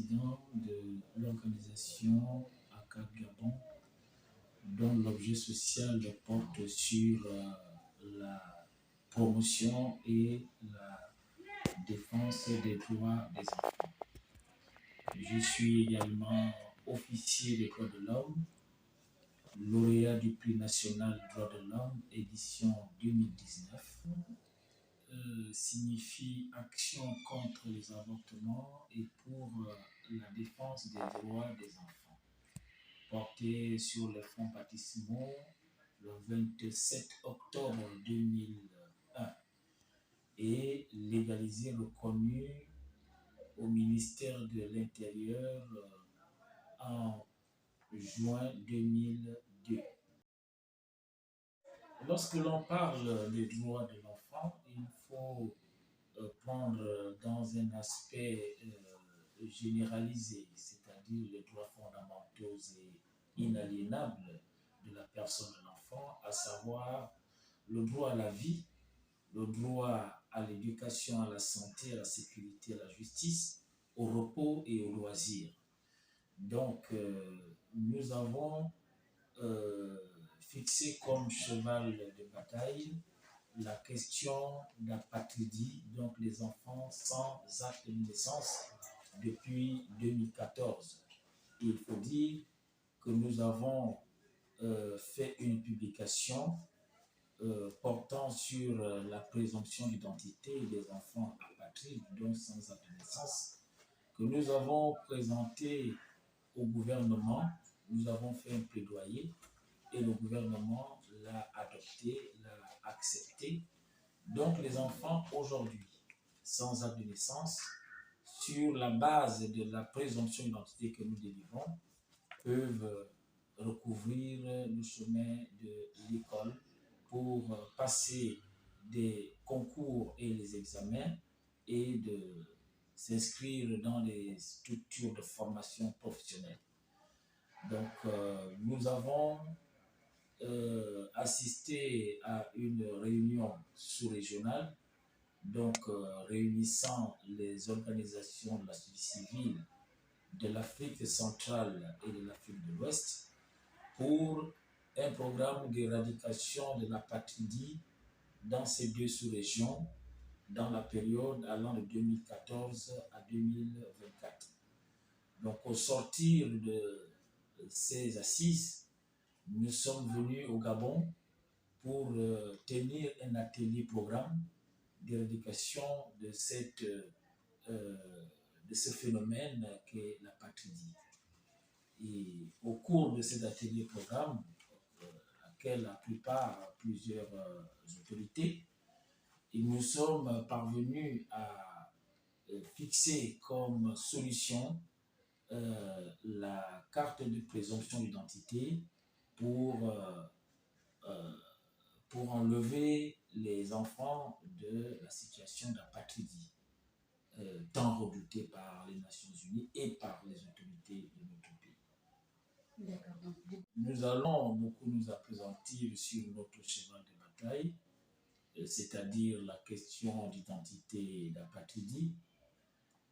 président de l'organisation ACAP Gabon, dont l'objet social porte sur la promotion et la défense des droits des enfants. Je suis également officier des droits de l'homme, lauréat du prix national droits de l'homme, édition 2019. Signifie action contre les avortements et pour la défense des droits des enfants, porté sur les fonds baptismaux le 27 octobre 2001 et légalisé, reconnu au ministère de l'Intérieur en juin 2002. Lorsque l'on parle des droits de l'enfant, il faut prendre dans un aspect généralisé, c'est-à-dire les droits fondamentaux et inaliénables de la personne de l'enfant, à savoir le droit à la vie, le droit à l'éducation, à la santé, à la sécurité, à la justice, au repos et au loisir. Donc, nous avons fixé comme cheval de bataille la question d'apatridie, donc les enfants sans acte de naissance depuis 2014. Il faut dire que nous avons fait une publication portant sur la présomption d'identité des enfants apatrides, donc sans acte de naissance, que nous avons présenté au gouvernement. Nous avons fait un plaidoyer et le gouvernement l'a adopté, l'a accepté. Donc les enfants aujourd'hui, sans acte de naissance, sur la base de la présomption d'identité que nous délivrons, peuvent recouvrir le chemin de l'école pour passer des concours et les examens et de s'inscrire dans les structures de formation professionnelle. Donc, nous avons assisté à une réunion sous-régionale, donc réunissant les organisations de la société civile de l'Afrique centrale et de l'Afrique de l'Ouest pour un programme d'éradication de l'apatridie dans ces deux sous-régions dans la période allant de 2014 à 2024. Donc, au sortir de ces assises, nous sommes venus au Gabon pour tenir un atelier programme d'éradication de ce phénomène qu'est l'apatridie. Et au cours de cet atelier programme, auquel a pris part plusieurs autorités, nous sommes parvenus à fixer comme solution la carte de présomption d'identité pour enlever les enfants de la situation d'apatridie, tant redoutée par les Nations Unies et par les autorités de notre pays. Nous allons beaucoup nous appesantir sur notre cheval de bataille, c'est-à-dire la question d'identité et d'apatridie.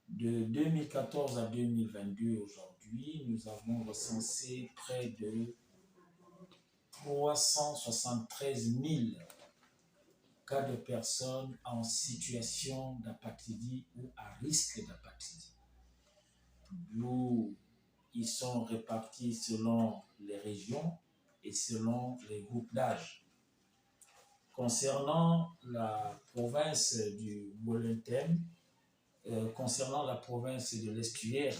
De 2014 à 2022, aujourd'hui, nous avons recensé près de 373 000 cas de personnes en situation d'apatridie ou à risque d'apatridie. Ils sont répartis selon les régions et selon les groupes d'âge. Concernant la province du Wolenthem, concernant la province de l'Estuaire,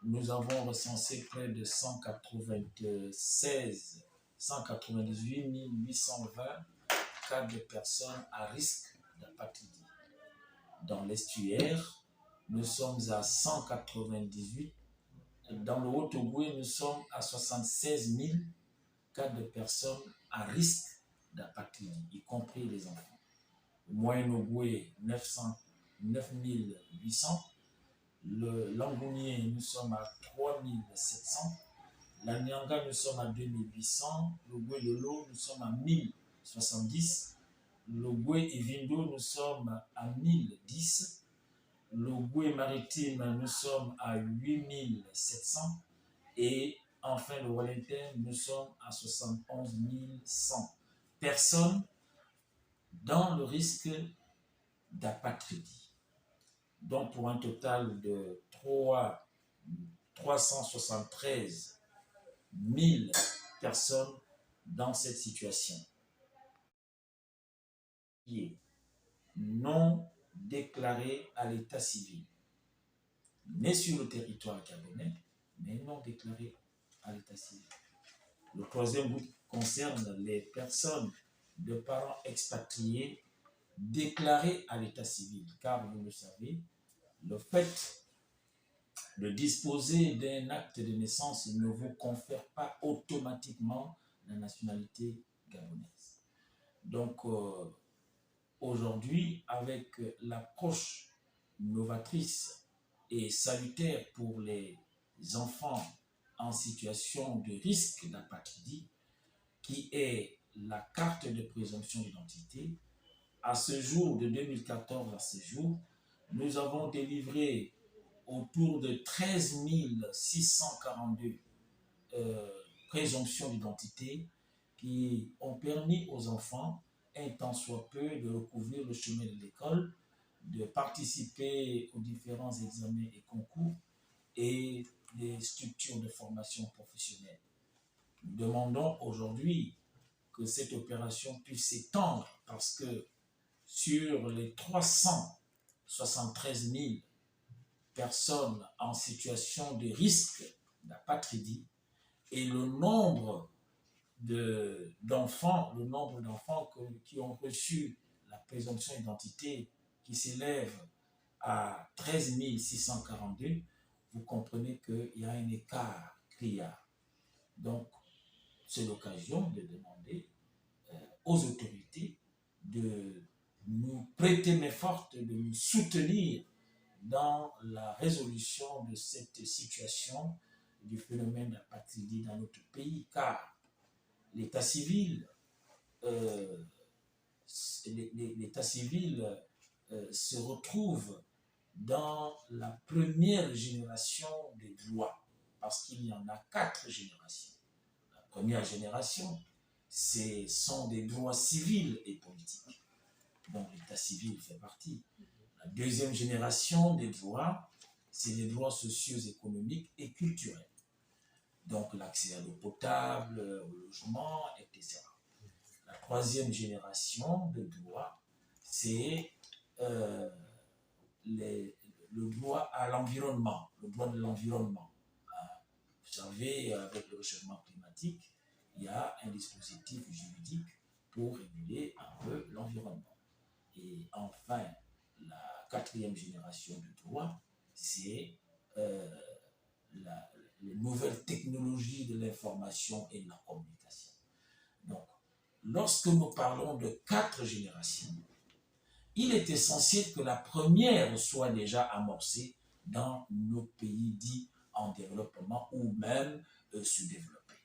nous avons recensé près de 198 820 cas de personnes à risque d'apatridie. Dans l'Estuaire, nous sommes à 198. Dans le Haut-Ogooué, nous sommes à 76 000 cas de personnes à risque d'apatridie, y compris les enfants. Au Moyen-Ogooué, 9 800. Le Langounier, nous sommes à 3 700. La Nyanga, nous sommes à 2 800. Le Goué-Lolo, nous sommes à 1070. Le Goué et Vindo, nous sommes à 1010. le Goué maritime, nous sommes à 8700 et enfin le Wellington, nous sommes à 71 100 personnes dans le risque d'apatridie. Donc pour un total de 373 000 personnes dans cette situation qui est non déclarée à l'état civil, née sur le territoire gabonais, mais non déclarée à l'état civil. Le troisième groupe concerne les personnes de parents expatriés déclarés à l'état civil, car vous le savez, le fait de disposer d'un acte de naissance ne vous confère pas automatiquement la nationalité gabonaise. Donc, aujourd'hui, avec l'approche novatrice et salutaire pour les enfants en situation de risque d'apatridie, qui est la carte de présomption d'identité, à ce jour, de 2014 à ce jour, nous avons délivré autour de 13 642 présomptions d'identité qui ont permis aux enfants, un tant soit peu, de recouvrir le chemin de l'école, de participer aux différents examens et concours et des structures de formation professionnelle. Nous demandons aujourd'hui que cette opération puisse s'étendre parce que sur les 373 000 personnes en situation de risque d'apatridie et le nombre d'enfants qui ont reçu la présomption d'identité qui s'élève à 13 642, vous comprenez qu'il y a un écart criard. Donc, c'est l'occasion de demander aux autorités de nous prêter main forte, de nous soutenir dans la résolution de cette situation du phénomène d'apatridie dans notre pays, car l'état civil, se retrouve dans la première génération des droits, parce qu'il y en a 4 générations. La première génération, ce sont des droits civils et politiques, dont l'état civil fait partie. La deuxième génération des droits, c'est les droits sociaux, économiques et culturels. Donc l'accès à l'eau potable, au logement, etc. La troisième génération de droits, c'est le droit à l'environnement, le droit de l'environnement. Vous savez, avec le réchauffement climatique, il y a un dispositif juridique pour réguler un peu l'environnement. Et enfin, la quatrième génération de droits, c'est les nouvelles technologies de l'information et de la communication. Donc, lorsque nous parlons de 4 générations, il est essentiel que la première soit déjà amorcée dans nos pays dits en développement ou même sous-développés.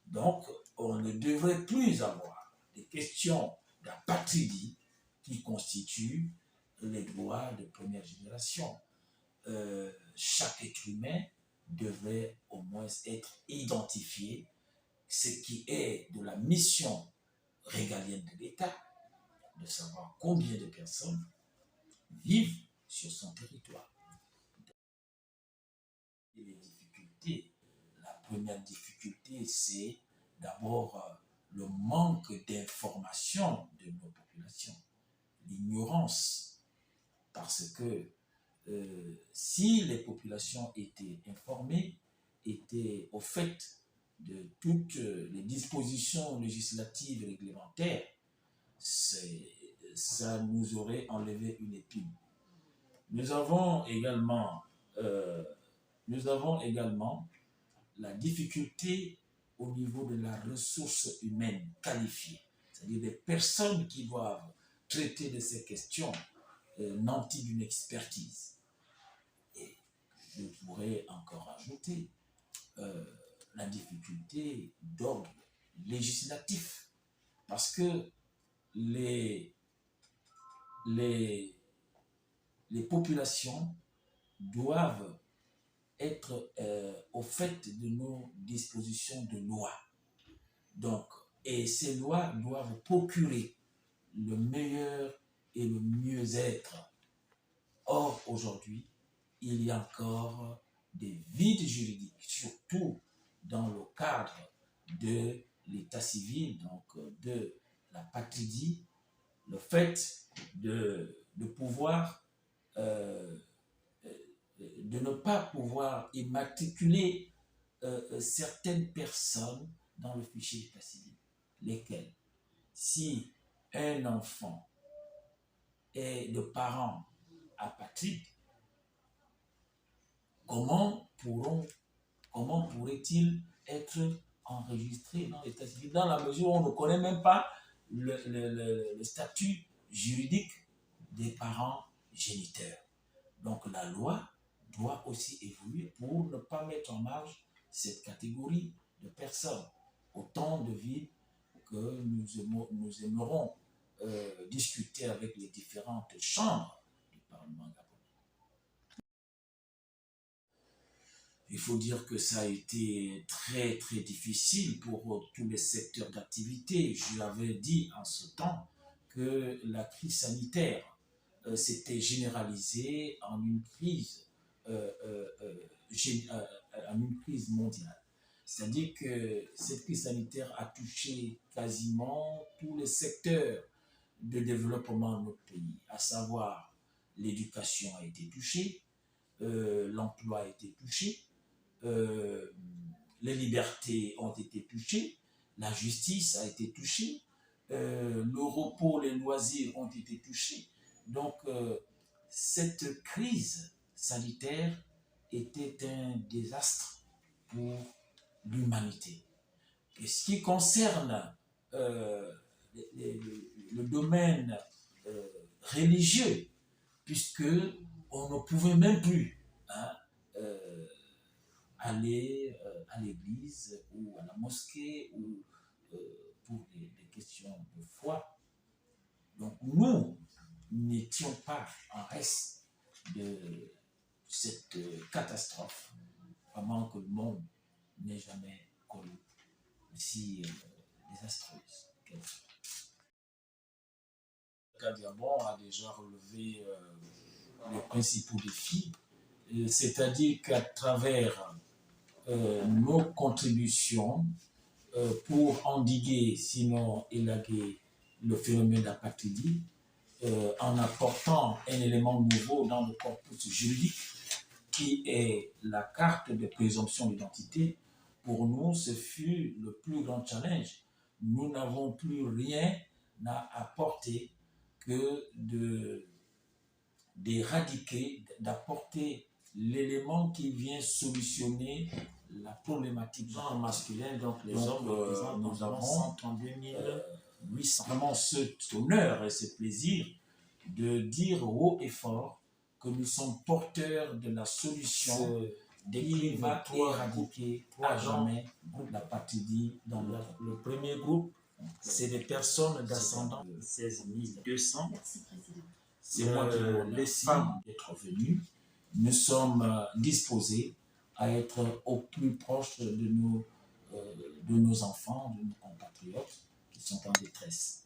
Donc, on ne devrait plus avoir des questions d'apatridie qui constituent les droits de première génération. Chaque être humain devrait au moins être identifié, ce qui est de la mission régalienne de l'État, de savoir combien de personnes vivent sur son territoire. Et les difficultés, la première difficulté, c'est d'abord le manque d'information de nos populations, l'ignorance, parce que si les populations étaient informées, étaient au fait de toutes les dispositions législatives et réglementaires, ça nous aurait enlevé une épine. Nous avons également la difficulté au niveau de la ressource humaine qualifiée, c'est-à-dire des personnes qui doivent traiter de ces questions nanties d'une expertise. Et je pourrais encore ajouter la difficulté d'ordre législatif, parce que les les populations doivent être au fait de nos dispositions de loi. Donc, et ces lois doivent procurer le meilleur et le mieux-être. Or, aujourd'hui, il y a encore des vides juridiques, surtout dans le cadre de l'état civil, donc de la patridie, le fait de pouvoir, de ne pas pouvoir immatriculer certaines personnes dans le fichier d'état civil, lesquelles, si un enfant est de parents apatrides, comment pourrait-il être enregistré dans l'état civil dans la mesure où on ne connaît même pas le statut juridique des parents géniteurs. Donc la loi doit aussi évoluer pour ne pas mettre en marge cette catégorie de personnes. Autant de vides que nous aimerons discuter avec les différentes chambres du Parlement gabonais. Il faut dire que ça a été très très difficile pour tous les secteurs d'activité. Je l'avais dit en ce temps que la crise sanitaire s'était généralisée en une crise mondiale. C'est-à-dire que cette crise sanitaire a touché quasiment tous les secteurs de développement de notre pays, à savoir l'éducation a été touchée, l'emploi a été touché, les libertés ont été touchées, la justice a été touchée, le repos, les loisirs ont été touchés. Donc, cette crise sanitaire était un désastre pour l'humanité. Et ce qui concerne le domaine religieux, puisque on ne pouvait même plus aller à l'église ou à la mosquée ou pour des questions de foi. Donc nous n'étions pas en reste de cette catastrophe, vraiment que le monde n'ait jamais connue, aussi désastreuse. Le Gabon a déjà relevé les principaux défis, c'est-à-dire qu'à travers nos contributions pour endiguer, sinon élaguer le phénomène d'apatridie, en apportant un élément nouveau dans le corpus juridique qui est la carte de présomption d'identité. Pour nous, ce fut le plus grand challenge. Nous n'avons plus rien à apporter que d'éradiquer, d'apporter l'élément qui vient solutionner la problématique genre masculin. Donc les hommes représentent nous avons 132 800. Vraiment cet honneur et ce plaisir de dire haut et fort que nous sommes porteurs de la solution qui va éradiquer à jamais la patridie dans le premier groupe. C'est des personnes d'ascendant 16 200. C'est moi qui vous remercie d'être venus. Nous sommes disposés à être au plus proche de nos enfants, de nos compatriotes qui sont en détresse.